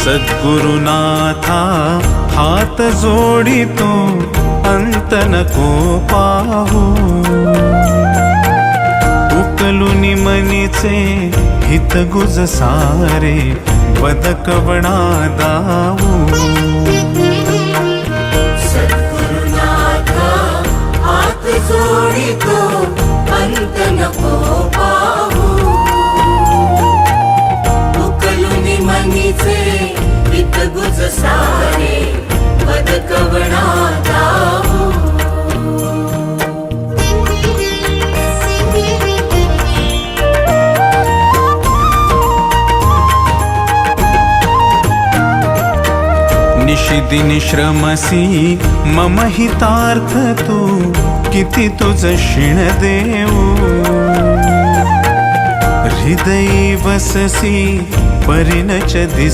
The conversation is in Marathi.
सद्गुरुनाथा हात जोडितो अंत नको पाहू उकलुनी मनीचे हित गुज सारे बदकवणा दाऊ सद्गुरुनाथा हात जोडितो अंत नको पाहू उकलुनी मनीचे हित गुज सारे बदकवणा दाऊ निशिदिनी श्रमसी मम हितार्थ तू किती तुझ शिण देऊ हृदयी वससी परिणच दिस